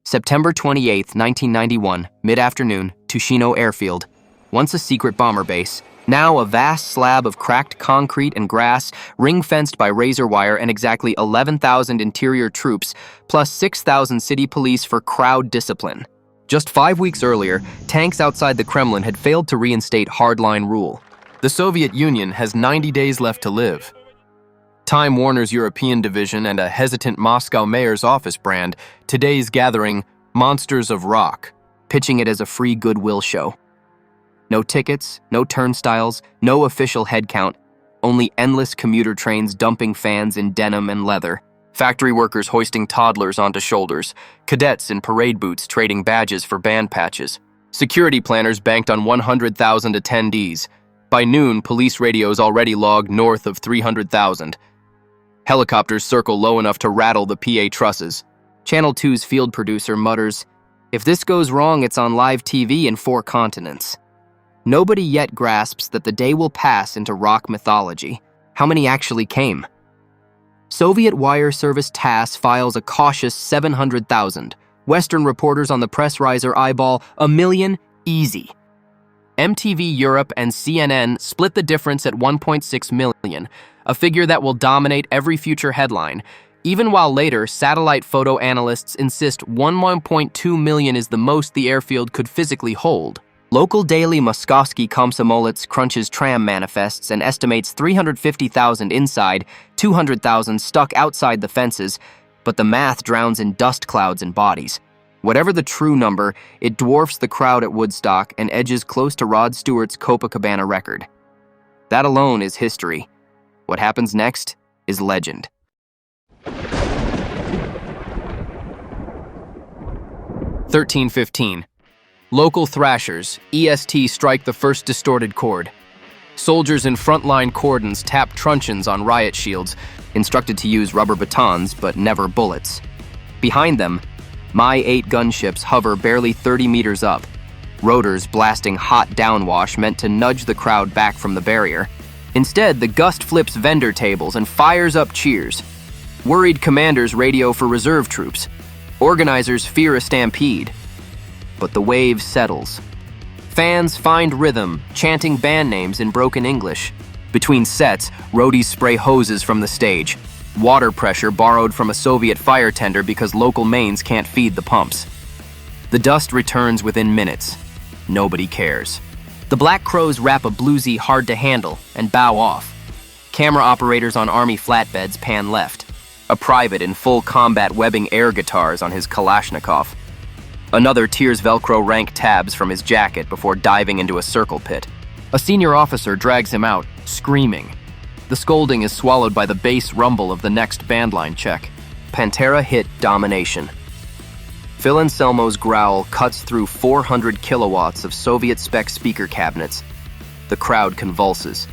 September 28, 1991, mid-afternoon, Tushino Airfield. Once a secret bomber base, now a vast slab of cracked concrete and grass, ring-fenced by razor wire, and exactly 11,000 interior troops, plus 6,000 city police for crowd discipline. Just 5 weeks earlier, tanks outside the Kremlin had failed to reinstate hardline rule. The Soviet Union has 90 days left to live. Time Warner's European division and a hesitant Moscow mayor's office brand today's gathering Monsters of Rock, pitching it as a free goodwill show. No tickets, no turnstiles, no official headcount, only endless commuter trains dumping fans in denim and leather, factory workers hoisting toddlers onto shoulders, cadets in parade boots trading badges for band patches, security planners banked on 100,000 attendees. By noon, police radios already logged north of 300,000. Helicopters circle low enough to rattle the PA trusses. Channel 2's field producer mutters, "If this goes wrong, it's on live TV in 4 continents." Nobody yet grasps that the day will pass into rock mythology. How many actually came? Soviet wire service TASS files a cautious 700,000. Western reporters on the press riser eyeball 1 million easy. MTV Europe and CNN split the difference at 1.6 million, a figure that will dominate every future headline, even while later satellite photo analysts insist 1.2 million is the most the airfield could physically hold. Local daily Moskovsky Komsomolets crunches tram manifests and estimates 350,000 inside, 200,000 stuck outside the fences, but the math drowns in dust clouds and bodies. Whatever the true number, it dwarfs the crowd at Woodstock and edges close to Rod Stewart's Copacabana record. That alone is history. What happens next is legend. 13:15. Local thrashers, EST, strike the first distorted chord. Soldiers in frontline cordons tap truncheons on riot shields, instructed to use rubber batons but never bullets. Behind them, My-8 gunships hover barely 30 meters up, rotors blasting hot downwash meant to nudge the crowd back from the barrier. Instead, the gust flips vendor tables and fires up cheers. Worried commanders radio for reserve troops. Organizers fear a stampede. But the wave settles. Fans find rhythm, chanting band names in broken English. Between sets, roadies spray hoses from the stage. Water pressure borrowed from a Soviet fire tender because local mains can't feed the pumps. The dust returns within minutes. Nobody cares. The Black Crows rap a bluesy hard to handle and bow off. Camera operators on army flatbeds pan left. A private in full combat webbing air guitars on his Kalashnikov. Another tears Velcro rank tabs from his jacket before diving into a circle pit. A senior officer drags him out, screaming. The scolding is swallowed by the bass rumble of the next bandline check. Pantera hit domination. Phil Anselmo's growl cuts through 400 kilowatts of Soviet-spec speaker cabinets. The crowd convulses.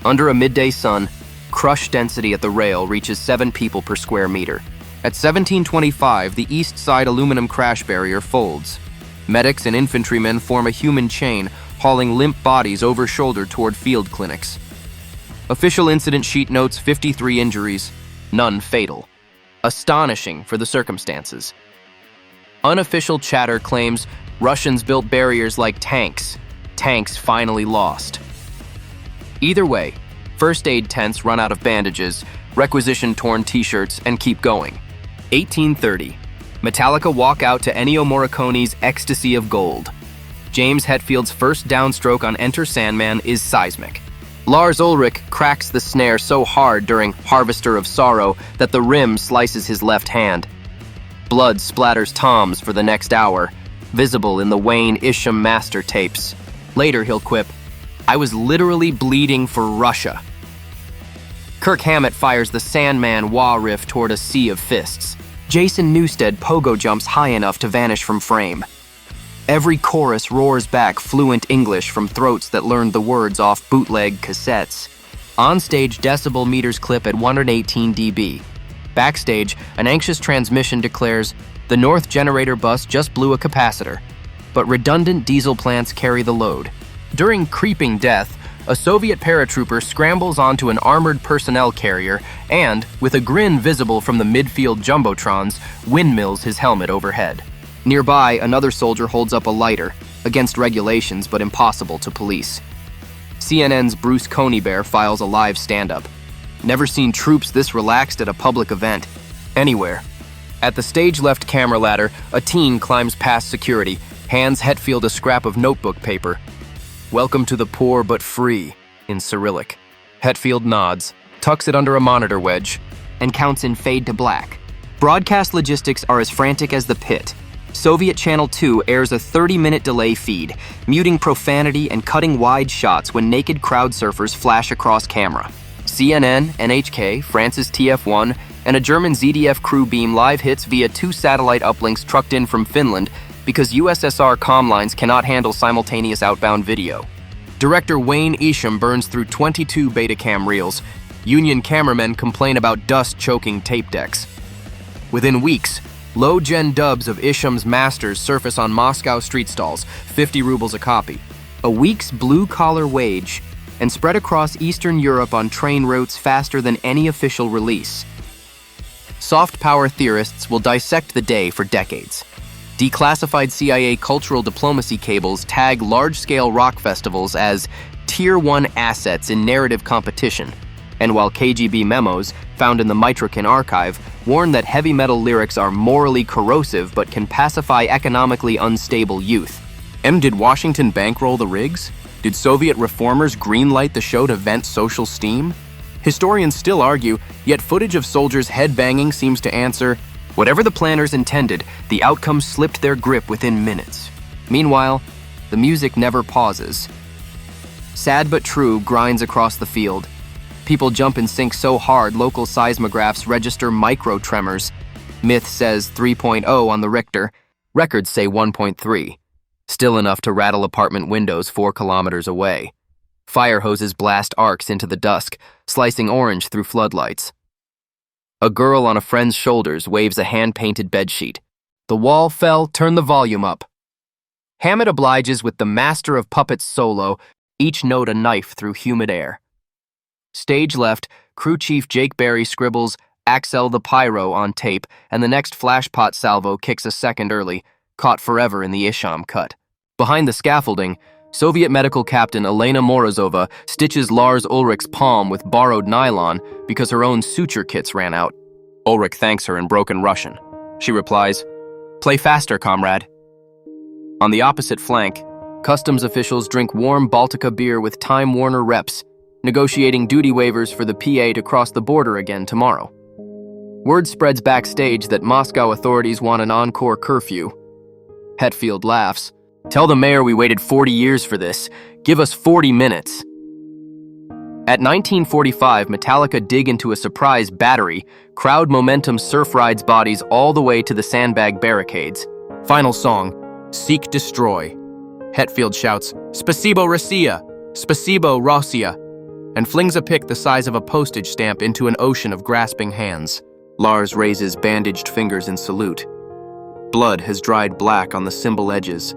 Under a midday sun, crush density at the rail reaches 7 people per square meter. At 1725, the east side aluminum crash barrier folds. Medics and infantrymen form a human chain, hauling limp bodies over shoulder toward field clinics. Official incident sheet notes 53 injuries, none fatal. Astonishing for the circumstances. Unofficial chatter claims Russians built barriers like tanks. Tanks finally lost. Either way, first aid tents run out of bandages, requisition torn t-shirts, and keep going. 1830. Metallica walk out to Ennio Morricone's Ecstasy of Gold. James Hetfield's first downstroke on Enter Sandman is seismic. Lars Ulrich cracks the snare so hard during Harvester of Sorrow that the rim slices his left hand. Blood splatters toms for the next hour, visible in the Wayne Isham master tapes. Later he'll quip, "I was literally bleeding for Russia." Kirk Hammett fires the Sandman wah riff toward a sea of fists. Jason Newsted pogo jumps high enough to vanish from frame. Every chorus roars back fluent English from throats that learned the words off bootleg cassettes. Onstage decibel meters clip at 118 dB. Backstage, an anxious transmission declares, "The North generator bus just blew a capacitor," but redundant diesel plants carry the load. During Creeping Death, a Soviet paratrooper scrambles onto an armored personnel carrier and, with a grin visible from the midfield jumbotrons, windmills his helmet overhead. Nearby, another soldier holds up a lighter, against regulations but impossible to police. CNN's Bruce Conybeare files a live stand-up. Never seen troops this relaxed at a public event. Anywhere. At the stage-left camera ladder, a teen climbs past security, hands Hetfield a scrap of notebook paper. "Welcome to the poor but free," in Cyrillic. Hetfield nods, tucks it under a monitor wedge, and counts in fade to black. Broadcast logistics are as frantic as the pit. Soviet Channel 2 airs a 30-minute delay feed, muting profanity and cutting wide shots when naked crowd surfers flash across camera. CNN, NHK, France's TF1, and a German ZDF crew beam live hits via 2 satellite uplinks trucked in from Finland because USSR comm lines cannot handle simultaneous outbound video. Director Wayne Isham burns through 22 Betacam reels. Union cameramen complain about dust choking tape decks. Within weeks, low-gen dubs of Isham's masters surface on Moscow street stalls, 50 rubles a copy. A week's blue-collar wage, and spread across Eastern Europe on train routes faster than any official release. Soft power theorists will dissect the day for decades. Declassified CIA cultural diplomacy cables tag large-scale rock festivals as Tier 1 assets in narrative competition, and while KGB memos, found in the Mitrokin archive, warn that heavy metal lyrics are morally corrosive but can pacify economically unstable youth. And did Washington bankroll the rigs? Did Soviet reformers greenlight the show to vent social steam? Historians still argue, yet footage of soldiers headbanging seems to answer, whatever the planners intended, the outcome slipped their grip within minutes. Meanwhile, the music never pauses. Sad but true grinds across the field. People jump in sync so hard local seismographs register micro-tremors. Myth says 3.0 on the Richter. Records say 1.3. Still enough to rattle apartment windows 4 kilometers away. Fire hoses blast arcs into the dusk, slicing orange through floodlights. A girl on a friend's shoulders waves a hand-painted bedsheet. The wall fell, turn the volume up. Hammett obliges with the Master of Puppets solo, each note a knife through humid air. Stage left, crew chief Jake Berry scribbles Axel the Pyro on tape, and the next flashpot salvo kicks a second early, caught forever in the Isham cut. Behind the scaffolding, Soviet medical captain Elena Morozova stitches Lars Ulrich's palm with borrowed nylon because her own suture kits ran out. Ulrich thanks her in broken Russian. She replies, "Play faster, comrade." On the opposite flank, customs officials drink warm Baltica beer with Time Warner reps, negotiating duty waivers for the PA to cross the border again tomorrow. Word spreads backstage that Moscow authorities want an encore curfew. Hetfield laughs. "Tell the mayor we waited 40 years for this. Give us 40 minutes. At 1945, Metallica dig into a surprise battery. Crowd momentum surf rides bodies all the way to the sandbag barricades. Final song, Seek Destroy. Hetfield shouts, "Spasibo Rossiya! Spasibo Rossiya!" and flings a pick the size of a postage stamp into an ocean of grasping hands. Lars raises bandaged fingers in salute. Blood has dried black on the symbol edges.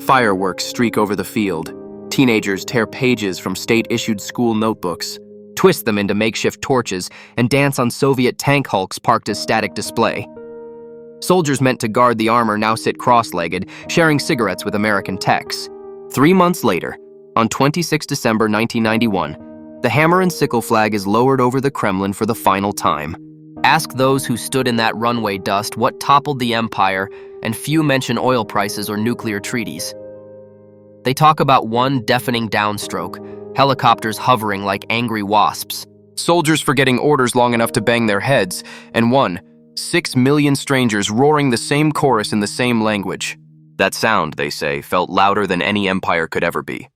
Fireworks streak over the field. Teenagers tear pages from state-issued school notebooks, twist them into makeshift torches, and dance on Soviet tank hulks parked as static display. Soldiers meant to guard the armor now sit cross-legged, sharing cigarettes with American techs. 3 months later, on 26 December 1991, the hammer and sickle flag is lowered over the Kremlin for the final time. Ask those who stood in that runway dust what toppled the empire, and few mention oil prices or nuclear treaties. They talk about one deafening downstroke, helicopters hovering like angry wasps, soldiers forgetting orders long enough to bang their heads, and 6 million strangers roaring the same chorus in the same language. That sound, they say, felt louder than any empire could ever be.